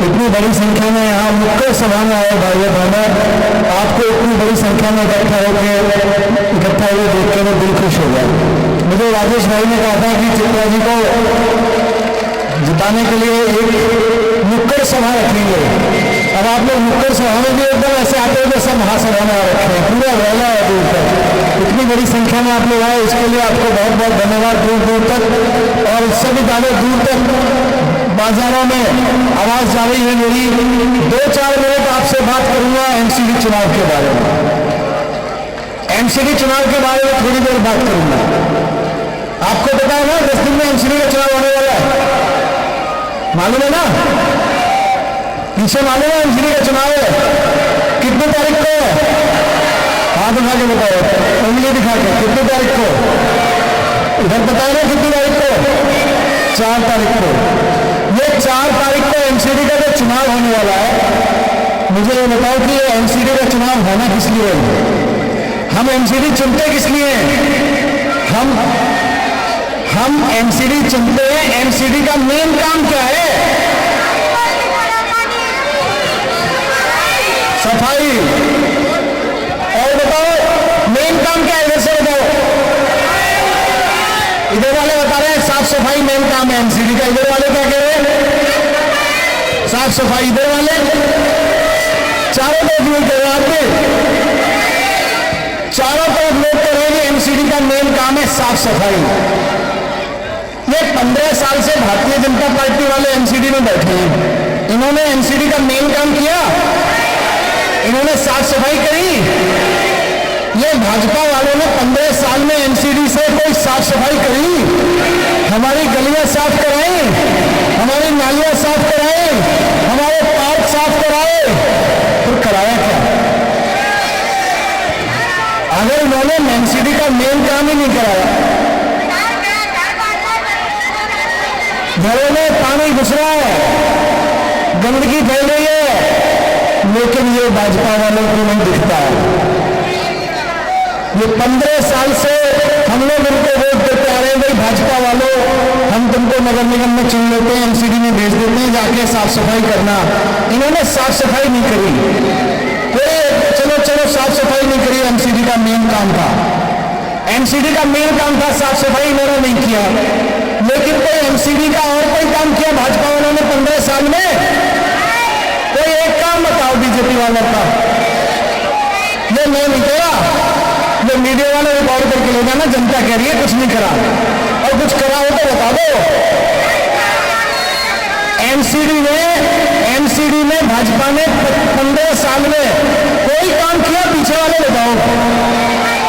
इतनी बड़ी संख्या में यहाँ मुक्कर सभा में आए भाइयों बहनों, आपको इतनी बड़ी संख्या में इकट्ठा हुए देख के मैं दिल खुश हो गया। मुझे राजेश भाई ने कहा था कि चित्रा जी को जिताने के लिए एक मुक्कर सभा रखेंगे। अब आप लोग मुक्कर सभा में भी एकदम ऐसे आते हुए सब महासभा में आ रखे हैं, पूरा रैला है दूर तक। इतनी बड़ी संख्या में आप लोग आए, इसके लिए आपको बहुत बहुत धन्यवाद। दूर दूर तक और इससे भी ज़्यादा दूर तक बाजारों में आवाज जा रही है मेरी। 2-4 मिनट आपसे बात करूंगा एमसीडी चुनाव के बारे में। एमसीडी चुनाव के बारे में थोड़ी देर बात करूंगा। आपको पता है ना 10 दिन में एमसीडी का चुनाव होने वाला है, मालूम है ना? पीछे मालूम है एमसीडी का चुनाव है कितनी तारीख को है? हाथ उठा के बताओ, उंगली दिखा के, कितनी तारीख को? इधर पता है ना कितनी तारीख को? 4 तारीख को। ये 4 तारीख को एमसीडी का जो चुनाव होने वाला है, मुझे ये बताओ कि ये एमसीडी का चुनाव होना किस लिए है? हम एमसीडी चुनते किस लिए हैं? हम एमसीडी चुनते हैं, एमसीडी का मेन काम क्या है? सफाई। और बताओ मेन काम क्या है? इधर से बताओ। इधर वाले बता रहे हैं साफ सफाई मेन काम है एमसीडी का। इधर वाले क्या कह रहे हैं? साफ सफाई। इधर वाले चारों तरफ लोग कह रहे हैं, चारों तरफ लोग कह रहे हैं एमसीडी का मेन काम है साफ सफाई। ये 15 साल से भारतीय जनता पार्टी वाले एमसीडी में बैठे हैं। इन्होंने एमसीडी का मेन काम किया? इन्होंने साफ सफाई करी? ये भाजपा वालों ने 15 साल में एमसीडी से कोई साफ सफाई करी? हमारी गलियां साफ कराई, हमारी नालियां साफ कराई, हमारे पार्क साफ कराए, तो कराया क्या? अगर इन्होंने एमसीडी का मेन काम ही नहीं कराया, घरों में पानी घुस रहा है, गंदगी फैल रही है, लेकिन ये भाजपा वालों को नहीं दिखता है। ये 15 साल से हम लोग उनको वोट देते आ रहे हैं, भाई भाजपा वालों हम तुमको नगर निगम में चुन लेते हैं, एमसीडी में भेज देते हैं, जाके साफ सफाई करना। इन्होंने साफ सफाई नहीं करी। चलो चलो साफ सफाई नहीं करी, एमसीडी का मेन काम था। एमसीडी का मेन काम था साफ सफाई, इन्होंने नहीं किया। लेकिन कोई एमसीडी का और कोई काम किया भाजपा वालों ने 15 साल में? कोई एक काम बताओ बीजेपी वालों का। ये मैं नहीं कह रहा, ये मीडिया वाले रिकॉर्ड करके ले जाना, जनता कह रही है कुछ नहीं करा, और कुछ करा हो तो बता दो। एमसीडी में भाजपा ने 15 साल में कोई काम किया? पीछे वाले बताओ,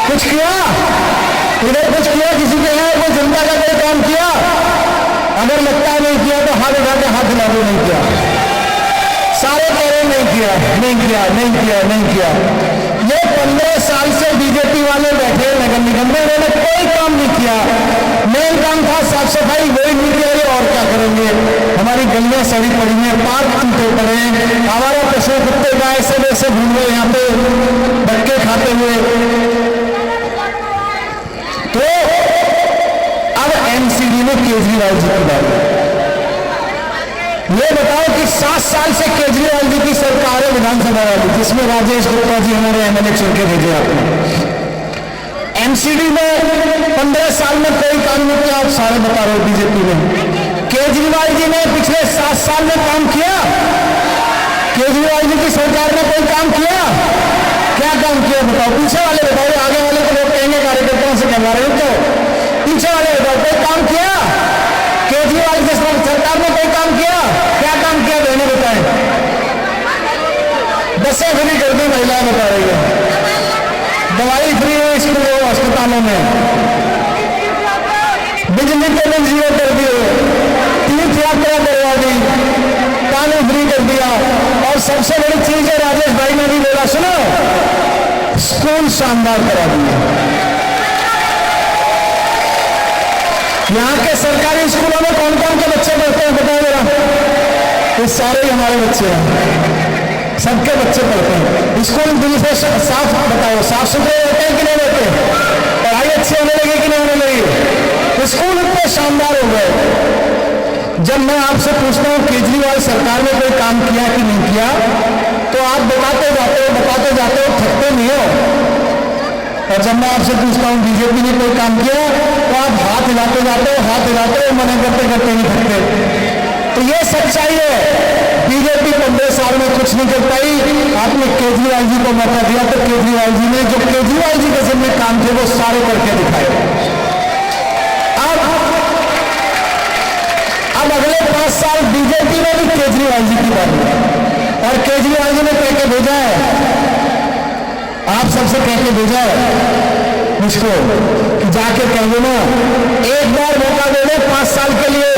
कुछ किया? इधर कुछ किया? किसी के यहाँ कोई जनता का कोई काम किया? अगर लगता है नहीं किया तो हाथ उठा के हाथ हिला दो, नहीं किया। सारे कह रहे नहीं किया, नहीं किया, नहीं किया, नहीं किया। ये 15 साल से बीजेपी वाले बैठे नगर निगम में, इन्होंने कोई काम नहीं किया। मेन काम था साफ सफाई, वही नहीं किया। और क्या करेंगे? हमारी गलियां सड़ी पड़ी हैं, पार्क टूटे पड़े हैं, हमारे पशु कुत्ते गाय से वैसे घूम रहे यहाँ पे धक्के खाते हुए। तो अब एमसीडी में केजरीवाल जी की बात है। ये बताओ कि 7 साल से केजरीवाल जी की सरकार है विधानसभा वाली, जिसमें राजेश गुप्ता जी हमारे एमएलए चुन के भेजे आपने। एमसीडी में 15 साल में कोई काम नहीं किया, आप सारे बता रहे हो बीजेपी में। केजरीवाल जी ने पिछले 7 साल में काम किया? केजरीवाल जी की सरकार ने कोई काम किया? क्या काम किया बताओ? पीछे वाले बताओ, आगे वाले को लोग कहेंगे कार्यकर्ताओं से कहवा रहे हो, तो पीछे वाले बताओ कोई काम किया? केजरीवाल की सरकार ने कोई काम किया? क्या काम किया बहने बताएं? बसें फ्री कर दी, महिलाएं बता रही है, दवाई फ्री है स्कूलों अस्पतालों में, बिजली के बिल जीरो कर दिए, तीर्थ यात्रा करवा दी, पानी फ्री कर दिया, और सबसे बड़ी चीज है राजेश भाई ने भी बोला, सुनो, स्कूल शानदार करा दिए। यहाँ के सरकारी स्कूलों में कौन कौन के बच्चे पढ़ते हैं बताओ जरा? ये सारे ही हमारे बच्चे हैं, सबके बच्चे पढ़ते हैं। स्कूल दिल से साफ बताओ, साफ सुथरे रहते हैं कि नहीं रहते? पढ़ाई अच्छी होने लगी कि नहीं होने लगी? स्कूल इतने शानदार हो गए। जब मैं आपसे पूछता हूं केजरीवाल सरकार ने कोई काम किया कि नहीं किया, तो आप बताते जाते हो, थकते नहीं हो। और जब मैं आपसे पूछता हूं बीजेपी ने कोई काम किया, तो आप हाथ हिलाते जाते हो, मना करते करते नहीं थकते। तो ये सच्चाई है। बीजेपी 15 साल में कुछ नहीं कर पाई। आपने केजरीवाल जी को मौका दिया, तो केजरीवाल जी ने जो केजरीवाल जी के जिम्मे काम थे वो सारे करके दिखाए। अब अगले 5 साल बीजेपी ने भी केजरीवाल जी की बात की, और केजरीवाल जी ने कह के भेजा है, आप सबसे कह के भेजा है मुझको कि जाके कह देना, एक बार मौका दे दे 5 साल के लिए,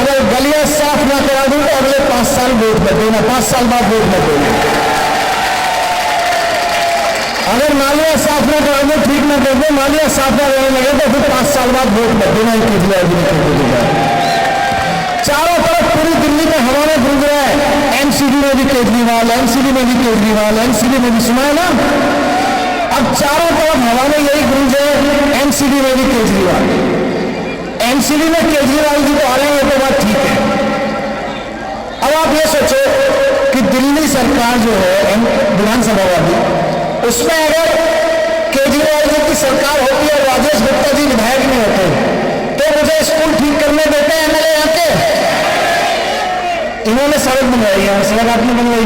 अगर गलियां साफ ना करा दूं तो अगले 5 साल वोट मत देना, 5 साल बाद वोट मत देना। अगर नालियां साफ ना करा दो, ठीक ना कर दो, नालियां साफ ना रहने लगे तो फिर 5 साल बाद वोट मत देना। केजरीवाल जी ने कह के भेजा। चारों तरफ पूरी दिल्ली में हवा में गूंज रहा है, एनसीडी में भी केजरीवाल, एनसीडी में भी केजरीवाल, एनसीडी में भी, सुना है ना? अब चारों तरफ हवा में यही गूंज है, एनसीडी में भी केजरीवाल। एनसीडी में केजरीवाल जी तो आ रहे हैं, तो बात ठीक है। अब आप ये सोचो कि दिल्ली सरकार जो है विधानसभा वाली, उसमें अगर केजरीवाल जी की सरकार होती और राजेश गुप्ता जी विधायक नहीं होते, तो मुझे स्कूल ठीक करने देते हैं एमएलए आके? इन्होंने सड़क बनवाई है, सड़क आपने बनवाई,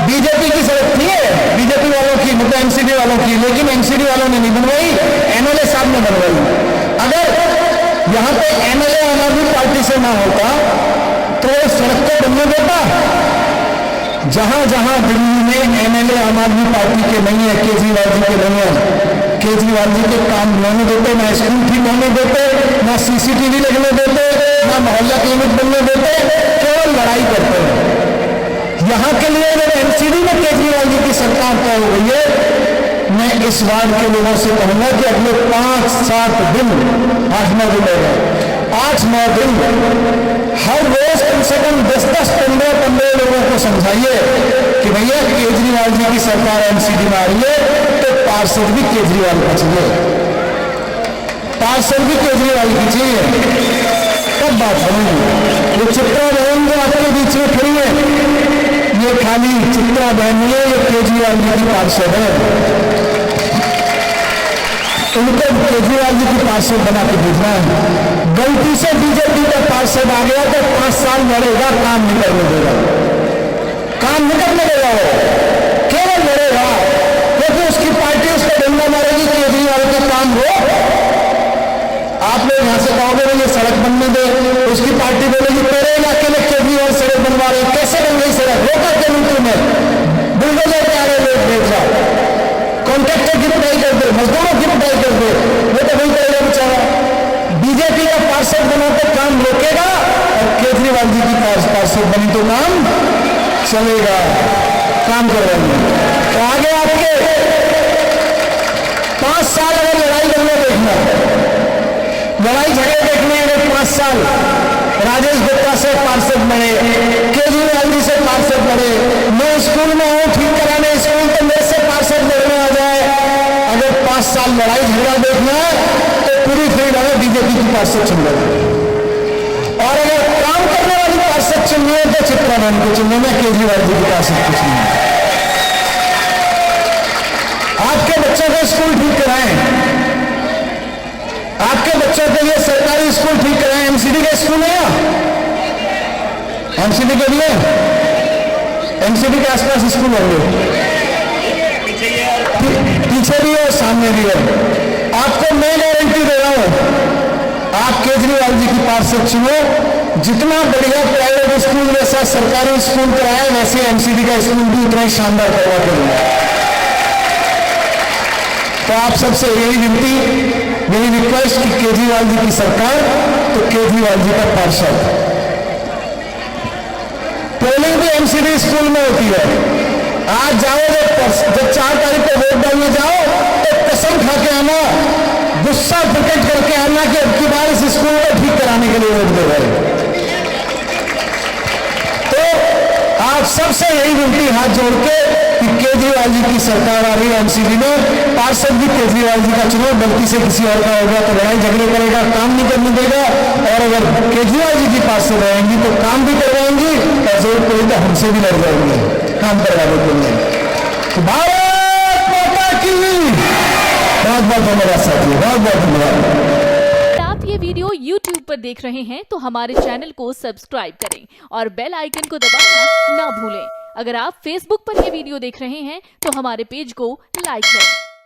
बीजेपी की सड़क थी, बीजेपी वालों की, मतलब एनसीडी वालों की, लेकिन एनसीडी वालों ने नहीं बनवाई, एमएलए साहब ने बनवाई। अगर यहां पे एमएलए आम आदमी पार्टी से ना होता तो सड़क को बनने देता? जहां जहां दिल्ली में एमएलए आम आदमी पार्टी के नहीं है, केजरीवाल जी के नहीं है, केजरीवाल जी के काम होने देते, ना स्कूल ठीक होने देते, ना सीसीटीवी लगने देते, ना मोहल्ला क्लिनिक बनने देते, केवल लड़ाई करते हैं। यहाँ के लिए अगर एनसीडी में केजरीवाल जी की सरकार तय हो गई है, मैं इस वार्ड के लोगों से कहूंगा कि अगले 5-7 दिन, 8-9 दिन होगा, 8-9 दिन हर रोज कम से कम 10-10, 15-15 लोगों को समझाइए कि भैया केजरीवाल जी की सरकार एनसीडी में आ रही है, तो पार्षद भी केजरीवाल का चाहिए, पार्षद भी केजरीवाल की चाहिए, तब बात बनेगी। ये चित्रा बहन जो आपके बीच में खड़ी है, ये खाली चित्रा बहन नहीं है, ये केजरीवाल जी की पार्षद है। उनको केजरीवाल जी की पार्षद बना के भेजना है। गलती से बीजेपी का पार्षद आ गया तो 5 साल लड़ेगा, काम नहीं करने देगा, काम नहीं करने देगा, वो केवल लड़ेगा, क्योंकि उसकी पार्टी उसको डंडा मारेगी केजरीवाल का काम हो। आप लोग यहां से कहोगे ये सड़क बनने दे, उसकी पार्टी बोलेगी तेरे इलाके में केजरीवाल सड़क बनवा रहे, कैसे बन गई सड़क, रोका क्यों नहीं तुमने, बुलडोजर पे आ रहे लोग भेज जाओ, कॉन्ट्रैक्टर की पिटाई कर दे, मजदूरों की पिटाई कर दे, वो तो वही करेगा बेचारा। बीजेपी का पार्षद बना तो काम रोकेगा, और केजरीवाल जी की पार्षद बनी तो काम चलेगा, काम करवाएंगे। तो आगे आपके 5 साल अगर लड़ाई करने देखना, लड़ाई झगड़े देखने अगर 5 साल, राजेश गुप्ता से पार्षद बने, केजरीवाल जी से पार्षद बने, मैं स्कूल में हूं ठीक कराने स्कूल, तो मेरे से पार्षद लड़ने आ जाए, अगर 5 साल लड़ाई झगड़ा देखना है तो पूरी फील्ड हमें बीजेपी की पार्षद चुन रही, और अगर काम करने वाली पार्षद चुननी है तो चित्रा बहन को चुनने में, केजरीवाल जी की पार्षद को चुननी है। आपके बच्चों को स्कूल ठीक कराएं, आपके बच्चों के लिए सरकारी स्कूल ठीक कराएं, एमसीडी के स्कूल है, एमसीडी के लिए, एमसीडी के आसपास स्कूल होंगे, पीछे भी है और सामने भी है। आपको मैं गारंटी दे रहा हूं, आप केजरीवाल जी की पार्षद चुनो, जितना बढ़िया प्राइवेट स्कूल जैसा सरकारी स्कूल कराया, वैसे एमसीडी का स्कूल भी उतना ही शानदार करवा के दूंगा। तो आप सबसे यही विनती, यही रिक्वेस्ट कि केजरीवाल जी की सरकार तो केजरीवाल जी का पार्षद। पोलिंग भी एमसीडी स्कूल में होती है, आज जाओ जब 4 तारीख को वोट डालने जाओ तो कसम खा के आना, गुस्सा प्रकट करके आना कि अब की बार इस स्कूल को ठीक कराने के लिए वोट दे रहे। तो आप सबसे यही विनती हाथ जोड़ के कि केजरीवाल जी की सरकार आ रही है एमसीडी में, पार्षद भी केजरीवाल जी का चुनाव गलती से किसी और का होगा तो लड़ाई झगड़े करेगा, काम नहीं करने देगा, और अगर केजरीवाल जी की पार्षद रहेंगी तो काम भी करवाएंगी और जरूरत पड़ेगी तो हमसे भी लड़ जाएंगे काम करवाने के लिए। तो भारत माता की बहुत बहुत धन्यवाद साथियों, बहुत बहुत धन्यवाद। आप ये वीडियो YouTube पर देख रहे हैं तो हमारे चैनल को सब्सक्राइब करें और बेल आइकन को दबाना ना भूलें। अगर आप Facebook पर ये वीडियो देख रहे हैं तो हमारे पेज को लाइक करें।